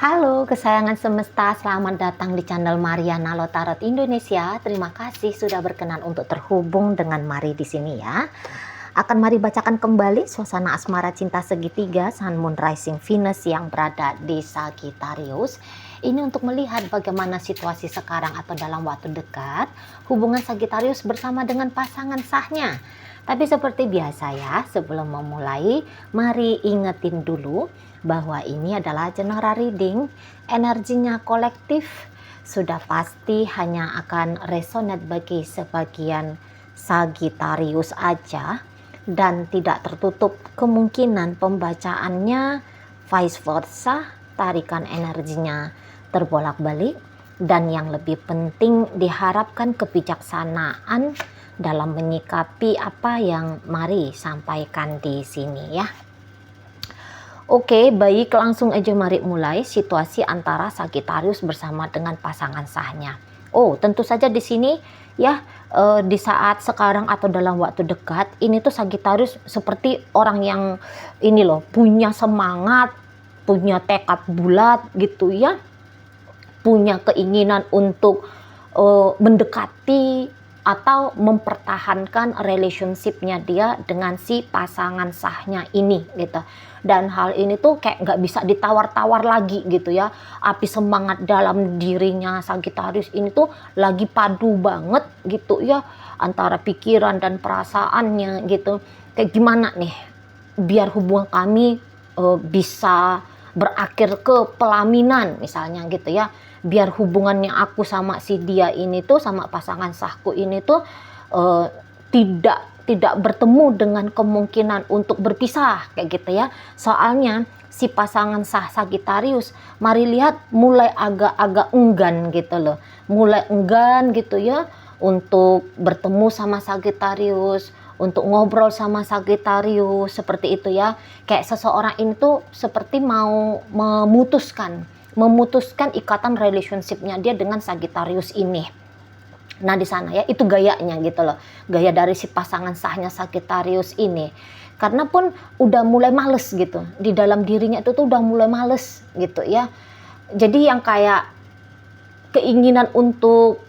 Halo kesayangan semesta, selamat datang di channel Mariana Lotarot Indonesia. Terima kasih sudah berkenan untuk terhubung dengan Mari di sini ya. Akan Mari bacakan kembali suasana asmara cinta segitiga Sun Moon Rising Venus yang berada di Sagittarius. Ini untuk melihat bagaimana situasi sekarang atau dalam waktu dekat hubungan Sagittarius bersama dengan pasangan sahnya. Tapi seperti biasa ya, sebelum memulai, mari ingetin dulu bahwa ini adalah general reading, energinya kolektif, sudah pasti hanya akan resonate bagi sebagian Sagittarius aja, dan tidak tertutup kemungkinan pembacaannya vice versa, tarikan energinya terbolak-balik, dan yang lebih penting diharapkan kebijaksanaan dalam menyikapi apa yang Mari sampaikan di sini ya. Oke, baik, langsung aja mari mulai situasi antara Sagittarius bersama dengan pasangan sahnya. Oh, tentu saja di sini ya, di saat sekarang atau dalam waktu dekat ini tuh Sagittarius seperti orang yang ini loh, punya semangat, punya tekad bulat gitu ya, punya keinginan untuk mendekati atau mempertahankan relationshipnya dia dengan si pasangan sahnya ini gitu. Dan hal ini tuh kayak nggak bisa ditawar-tawar lagi gitu ya. Api semangat dalam dirinya Sagittarius ini tuh lagi padu banget gitu ya, antara pikiran dan perasaannya gitu. Kayak gimana nih biar hubungan kami bisa berakhir ke pelaminan misalnya gitu ya, biar hubungannya aku sama si dia ini tuh, sama pasangan sahku ini tuh tidak bertemu dengan kemungkinan untuk berpisah kayak gitu ya. Soalnya si pasangan sah Sagittarius, mari lihat mulai agak-agak enggan gitu loh, mulai enggan gitu ya untuk bertemu sama Sagittarius, untuk ngobrol sama Sagittarius seperti itu ya. Kayak seseorang ini tuh seperti mau memutuskan ikatan relationshipnya dia dengan Sagittarius ini. Nah di sana ya, itu gayanya gitu loh, gaya dari si pasangan sahnya Sagittarius ini. Karena pun udah mulai males gitu, di dalam dirinya itu tuh udah mulai males gitu ya. Jadi yang kayak keinginan untuk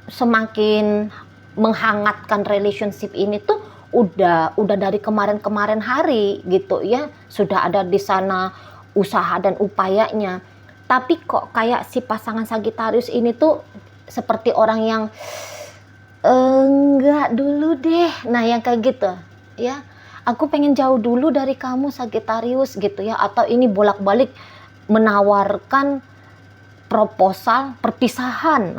semakin menghangatkan relationship ini tuh udah dari kemarin hari gitu ya, sudah ada di sana usaha dan upayanya. Tapi kok kayak si pasangan Sagittarius ini tuh seperti orang yang enggak dulu deh. Nah yang kayak gitu ya, aku pengen jauh dulu dari kamu Sagittarius gitu ya. Atau ini bolak-balik menawarkan proposal perpisahan,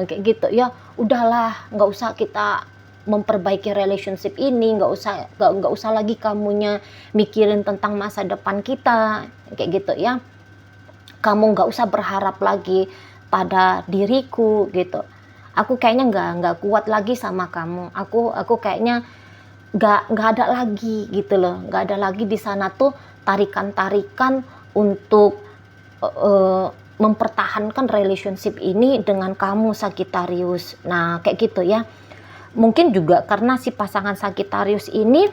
kayak gitu ya. Udahlah, nggak usah kita memperbaiki relationship ini, nggak usah lagi kamunya mikirin tentang masa depan kita kayak gitu ya. Kamu nggak usah berharap lagi pada diriku gitu. Aku kayaknya nggak kuat lagi sama kamu. Aku kayaknya nggak ada lagi gitu loh, nggak ada lagi di sana tuh tarikan untuk mempertahankan relationship ini dengan kamu Sagittarius. Nah kayak gitu ya. Mungkin juga karena si pasangan Sagittarius ini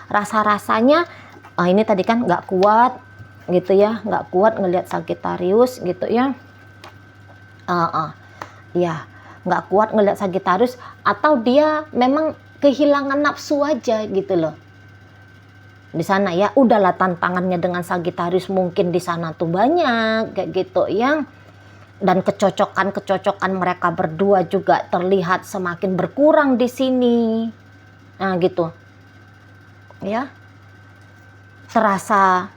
rasa-rasanya ini tadi kan nggak kuat gitu ya, nggak kuat ngelihat Sagittarius gitu ya. Ya nggak kuat ngelihat Sagittarius, atau dia memang kehilangan nafsu aja gitu loh di sana ya. Udahlah, tantangannya dengan Sagittarius mungkin di sana tuh banyak kayak gitu ya, dan kecocokan mereka berdua juga terlihat semakin berkurang di sini. Nah gitu ya, terasa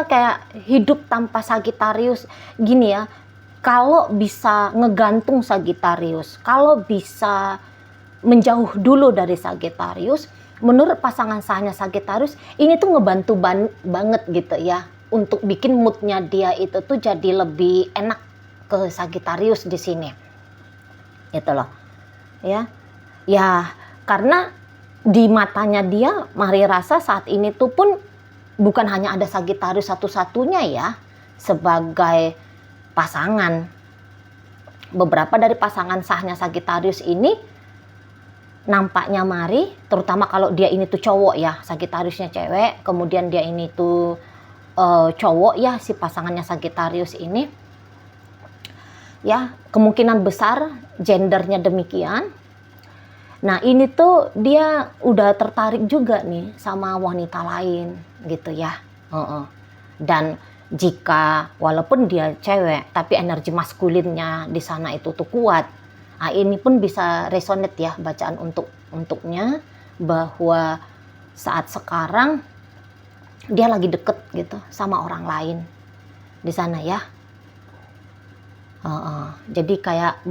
kayak hidup tanpa Sagittarius gini ya. Kalau bisa ngegantung Sagittarius, kalau bisa menjauh dulu dari Sagittarius, menurut pasangan sahnya Sagittarius ini tuh ngebantu banget gitu ya, untuk bikin moodnya dia itu tuh jadi lebih enak ke Sagittarius di sini gitu loh ya. Ya karena di matanya dia, Mari rasa saat ini tuh pun bukan hanya ada Sagittarius satu-satunya ya sebagai pasangan. Beberapa dari pasangan sahnya Sagittarius ini nampaknya Mari, terutama kalau dia ini tuh cowok ya, Sagittariusnya cewek, kemudian dia ini tuh cowok ya, si pasangannya Sagittarius ini ya, kemungkinan besar gendernya demikian. Nah ini tuh dia udah tertarik juga nih sama wanita lain gitu ya. Dan jika walaupun dia cewek tapi energi maskulinnya di sana itu tuh kuat. Nah ini pun bisa resonate ya bacaan untuknya, bahwa saat sekarang dia lagi deket gitu sama orang lain di sana ya. Jadi kayak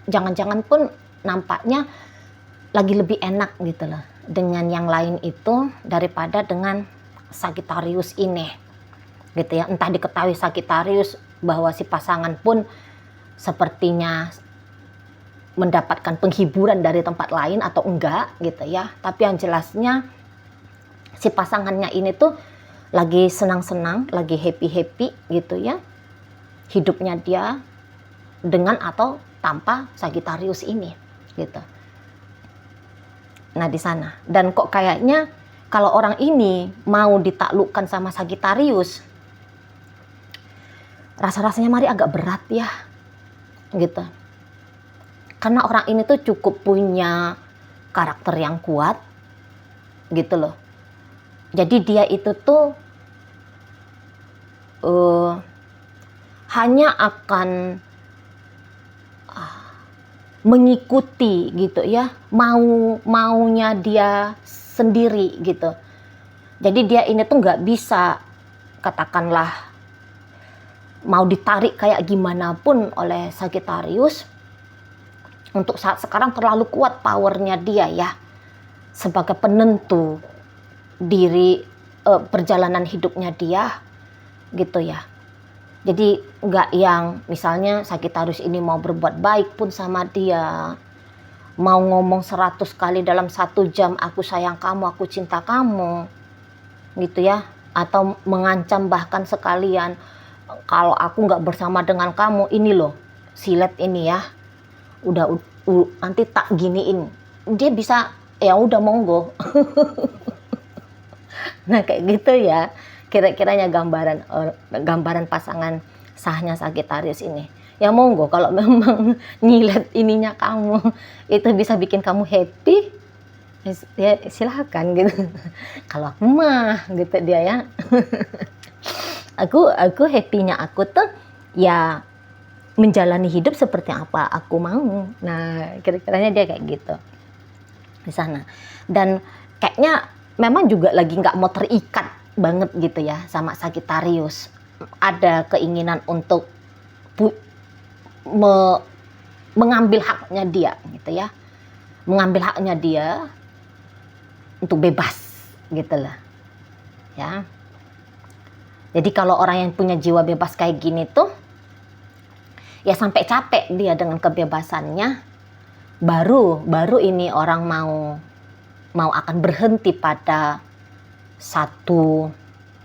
jangan-jangan pun nampaknya lagi lebih enak gitu loh dengan yang lain itu daripada dengan Sagittarius ini gitu ya. Entah diketahui Sagittarius bahwa si pasangan pun sepertinya mendapatkan penghiburan dari tempat lain atau enggak gitu ya. Tapi yang jelasnya si pasangannya ini tuh lagi senang-senang, lagi happy-happy gitu ya. Hidupnya dia dengan atau tanpa Sagittarius ini gitu. Nah di sana, dan kok kayaknya kalau orang ini mau ditaklukkan sama Sagittarius, rasa-rasanya Mari agak berat ya gitu. Karena orang ini tuh cukup punya karakter yang kuat gitu loh. Jadi dia itu tuh hanya akan mengikuti gitu ya, maunya dia sendiri gitu. Jadi dia ini tuh nggak bisa, katakanlah mau ditarik kayak gimana pun oleh Sagittarius. Untuk saat sekarang terlalu kuat powernya dia ya, sebagai penentu diri perjalanan hidupnya dia gitu ya. Jadi nggak yang misalnya Sagittarius ini mau berbuat baik pun sama dia, mau ngomong 100 kali dalam 1 jam aku sayang kamu, aku cinta kamu gitu ya, atau mengancam bahkan sekalian kalau aku nggak bersama dengan kamu ini loh silet ini ya, udah nanti tak giniin, dia bisa ya udah monggo. Nah kayak gitu ya kira-kiranya gambaran pasangan sahnya Sagittarius ini. Ya monggo kalau memang nyilet ininya kamu itu bisa bikin kamu happy, ya silahkan gitu. Kalau aku mah gitu dia ya. aku happy-nya aku tuh ya menjalani hidup seperti apa aku mau. Nah kira-kiranya dia kayak gitu di sana. Dan kayaknya memang juga lagi nggak mau terikat banget gitu ya sama Sagittarius. Ada keinginan untuk mengambil haknya dia gitu ya, mengambil haknya dia untuk bebas gitu lah ya. Jadi kalau orang yang punya jiwa bebas kayak gini tuh ya sampai capek dia dengan kebebasannya, baru ini orang mau akan berhenti pada satu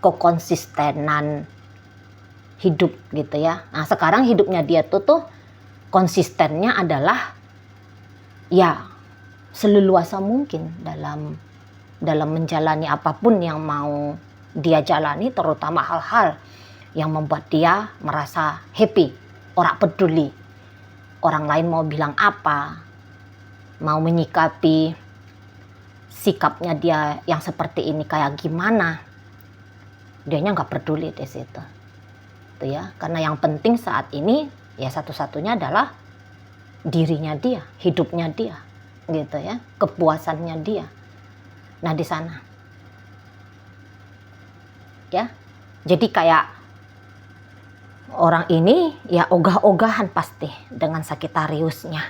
kekonsistenan hidup gitu ya. Nah sekarang hidupnya dia tuh konsistennya adalah ya seleluasa mungkin dalam menjalani apapun yang mau dia jalani, terutama hal-hal yang membuat dia merasa happy. Orang peduli orang lain mau bilang apa, mau menyikapi sikapnya dia yang seperti ini kayak gimana, dianya nggak peduli di situ tuh ya. Karena yang penting saat ini ya satu-satunya adalah dirinya dia, hidupnya dia gitu ya, kepuasannya dia. Nah di sana ya, jadi kayak orang ini ya ogah-ogahan pasti dengan Sagittariusnya,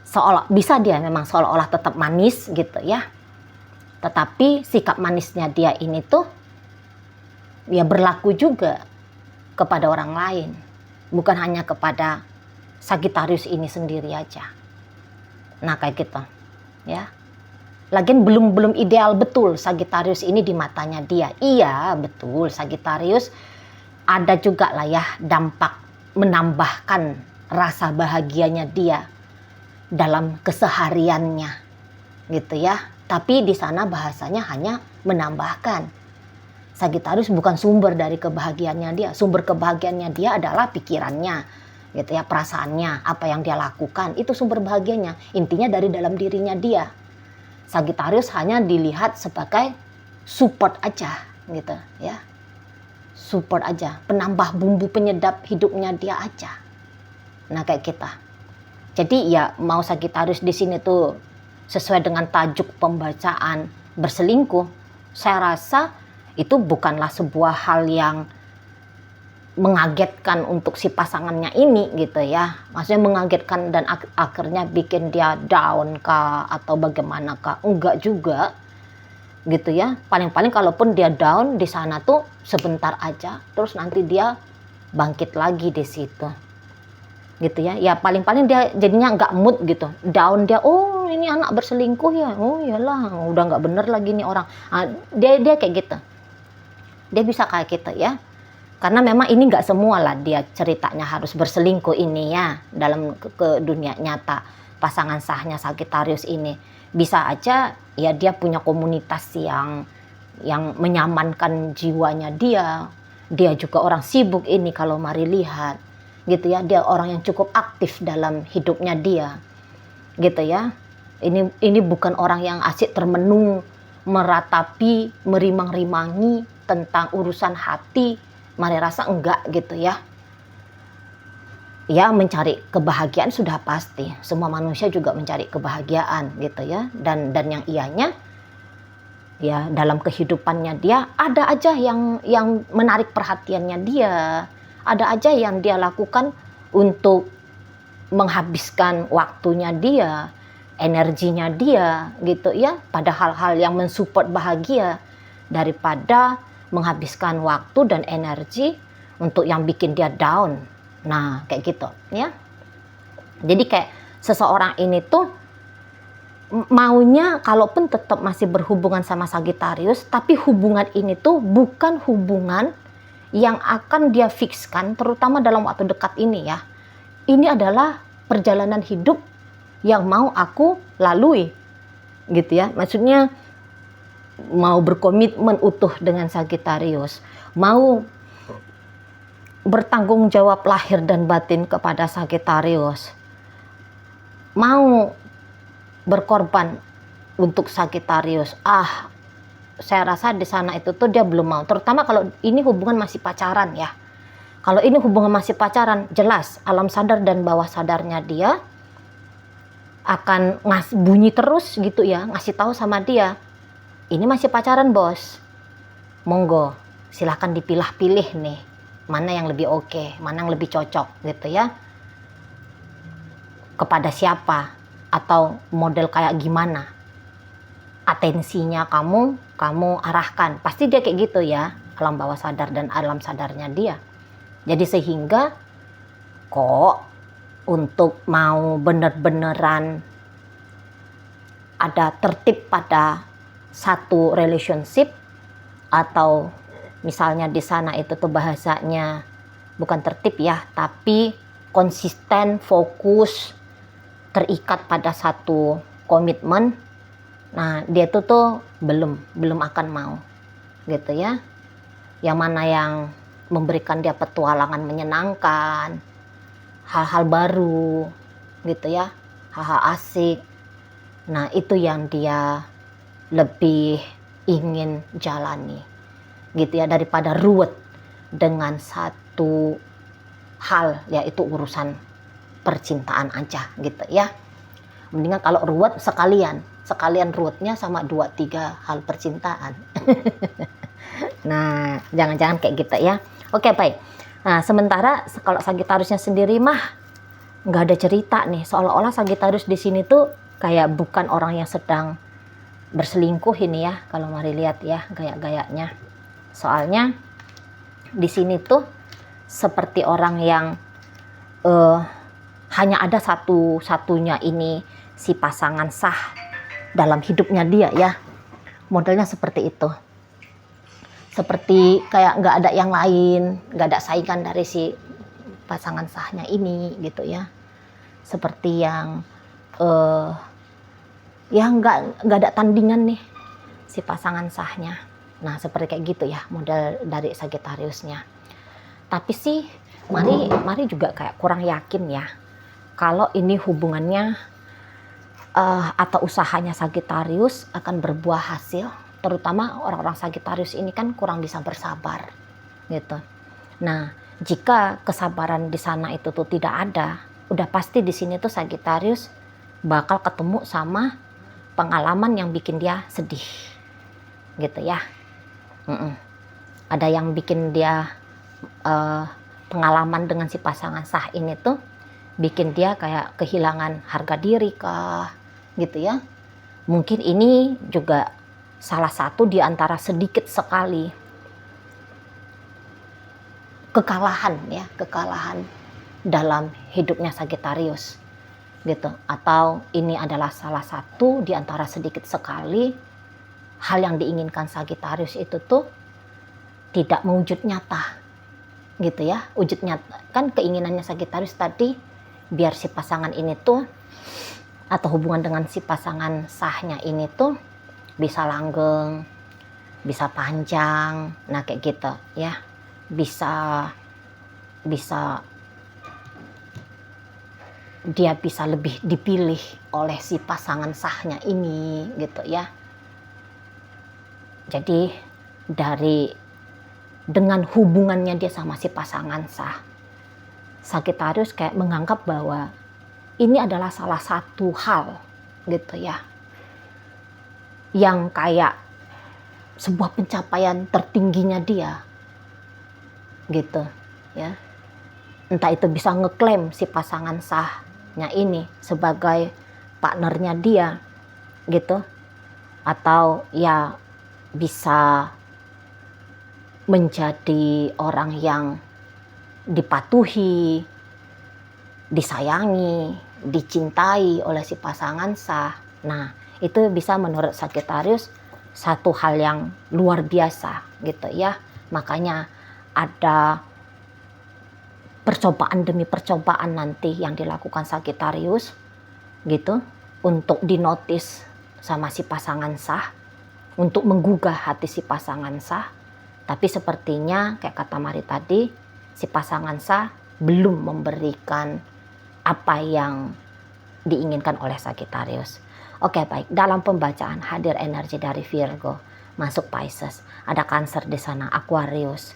seolah bisa dia memang seolah-olah tetap manis gitu ya, tetapi sikap manisnya dia ini tuh ya berlaku juga kepada orang lain, bukan hanya kepada Sagittarius ini sendiri aja. Nah kayak gitu ya. Lagian belum ideal betul Sagittarius ini di matanya dia. Iya betul, Sagittarius ada juga lah ya dampak menambahkan rasa bahagianya dia dalam kesehariannya gitu ya. Tapi di sana bahasanya hanya menambahkan. Sagittarius bukan sumber dari kebahagiaannya dia. Sumber kebahagiaannya dia adalah pikirannya, gitu ya, perasaannya, apa yang dia lakukan, itu sumber bahagianya. Intinya dari dalam dirinya dia. Sagittarius hanya dilihat sebagai support aja, gitu ya. Support aja, penambah bumbu penyedap hidupnya dia aja. Nah, kayak kita. Jadi ya mau Sagittarius di sini tuh sesuai dengan tajuk pembacaan berselingkuh, saya rasa itu bukanlah sebuah hal yang mengagetkan untuk si pasangannya ini, gitu ya. Maksudnya mengagetkan dan akhirnya bikin dia down kah atau bagaimana kah? Enggak juga, gitu ya. Paling-paling kalaupun dia down di sana tuh sebentar aja, terus nanti dia bangkit lagi di situ, gitu ya. Ya paling-paling dia jadinya nggak mood gitu, down dia, oh ini anak berselingkuh ya, oh iyalah udah nggak bener lagi nih orang. Nah, dia kayak gitu. Dia bisa kayak gitu ya, karena memang ini nggak semua lah dia ceritanya harus berselingkuh ini ya, dalam ke dunia nyata pasangan sahnya Sagittarius ini. Bisa aja ya dia punya komunitas yang menyamankan jiwanya dia juga orang sibuk ini kalau mari lihat, gitu ya, dia orang yang cukup aktif dalam hidupnya dia, gitu ya. Ini bukan orang yang asik termenung meratapi merimang-rimangi tentang urusan hati. Mari rasa enggak, gitu ya. Ya mencari kebahagiaan sudah pasti, semua manusia juga mencari kebahagiaan, gitu ya. Dan yang ianya ya dalam kehidupannya dia ada aja yang menarik perhatiannya dia, ada aja yang dia lakukan untuk menghabiskan waktunya dia, energinya dia, gitu ya, pada hal-hal yang mensupport bahagia, daripada menghabiskan waktu dan energi untuk yang bikin dia down. Nah, kayak gitu ya. Jadi kayak seseorang ini tuh maunya kalaupun tetap masih berhubungan sama Sagittarius, tapi hubungan ini tuh bukan hubungan yang akan dia fikskan, terutama dalam waktu dekat ini ya. Ini adalah perjalanan hidup yang mau aku lalui, gitu ya. Maksudnya mau berkomitmen utuh dengan Sagittarius, mau bertanggung jawab lahir dan batin kepada Sagittarius, mau berkorban untuk Sagittarius. Saya rasa di sana itu tuh dia belum mau, terutama kalau ini hubungan masih pacaran ya. Kalau ini hubungan masih pacaran, jelas alam sadar dan bawah sadarnya dia akan bunyi terus, gitu ya, ngasih tahu sama dia, ini masih pacaran bos, monggo silahkan dipilah-pilih nih, mana yang lebih oke, mana yang lebih cocok, gitu ya, kepada siapa atau model kayak gimana, atensinya kamu arahkan. Pasti dia kayak gitu ya, alam bawah sadar dan alam sadarnya dia. Jadi sehingga kok untuk mau bener-beneran ada tertib pada satu relationship, atau misalnya di sana itu tuh bahasanya bukan tertib ya, tapi konsisten, fokus, terikat pada satu komitmen. Nah, dia tuh belum akan mau, gitu ya. Yang mana yang memberikan dia petualangan menyenangkan, hal-hal baru, gitu ya, hal-hal asik. Nah, itu yang dia lebih ingin jalani, gitu ya, daripada ruwet dengan satu hal, yaitu urusan percintaan aja, gitu ya. Mendingan kalau ruwet sekalian ruwetnya sama 2-3 hal percintaan. Nah, jangan-jangan kayak gitu ya. Oke, baik. Nah, sementara kalau Sagittariusnya sendiri mah nggak ada cerita nih, seolah-olah Sagittarius di sini tuh kayak bukan orang yang sedang berselingkuh ini ya, kalau mari lihat ya gaya-gayanya. Soalnya di sini tuh seperti orang yang hanya ada satu-satunya ini si pasangan sah dalam hidupnya dia ya. Modelnya seperti itu. Seperti kayak nggak ada yang lain, nggak ada saingan dari si pasangan sahnya ini, gitu ya. Seperti yang ya nggak ada tandingan nih si pasangan sahnya. Nah, seperti kayak gitu ya model dari Sagittariusnya. Tapi sih Mari juga kayak kurang yakin ya kalau ini hubungannya atau usahanya Sagittarius akan berbuah hasil. Terutama orang-orang Sagittarius ini kan kurang bisa bersabar gitu. Nah, jika kesabaran di sana itu tuh tidak ada, udah pasti di sini tuh Sagittarius bakal ketemu sama pengalaman yang bikin dia sedih gitu ya. Ada yang bikin dia pengalaman dengan si pasangan sah ini tuh bikin dia kayak kehilangan harga diri kah gitu ya. Mungkin ini juga salah satu di antara sedikit sekali kekalahan dalam hidupnya Sagittarius gitu. Atau ini adalah salah satu di antara sedikit sekali hal yang diinginkan Sagittarius itu tuh tidak mewujud nyata gitu ya. Wujud nyata kan keinginannya Sagittarius tadi biar si pasangan ini tuh atau hubungan dengan si pasangan sahnya ini tuh bisa langgeng, bisa panjang, nah kayak gitu ya, bisa dia bisa lebih dipilih oleh si pasangan sahnya ini gitu ya. Jadi dengan hubungannya dia sama si pasangan sah, Sagittarius kayak menganggap bahwa ini adalah salah satu hal gitu ya, yang kayak sebuah pencapaian tertingginya dia gitu ya. Entah itu bisa ngeklaim si pasangan sahnya ini sebagai partnernya dia gitu, atau ya bisa menjadi orang yang dipatuhi, disayangi, dicintai oleh si pasangan sah. Nah, itu bisa menurut Sagittarius satu hal yang luar biasa gitu ya. Makanya ada percobaan demi percobaan nanti yang dilakukan Sagittarius gitu untuk dinotis sama si pasangan sah, untuk menggugah hati si pasangan sah. Tapi sepertinya kayak kata Mari tadi, si pasangan sah belum memberikan apa yang diinginkan oleh Sagittarius. Oke, baik. Dalam pembacaan hadir energi dari Virgo, masuk Pisces, ada Cancer di sana, Aquarius.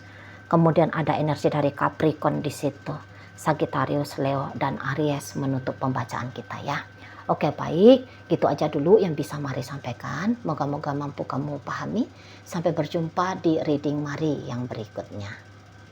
Kemudian ada energi dari Capricorn di situ, Sagittarius, Leo, dan Aries menutup pembacaan kita ya. Oke, baik. Gitu aja dulu yang bisa Mari sampaikan. Moga-moga mampu kamu pahami. Sampai berjumpa di reading Mari yang berikutnya.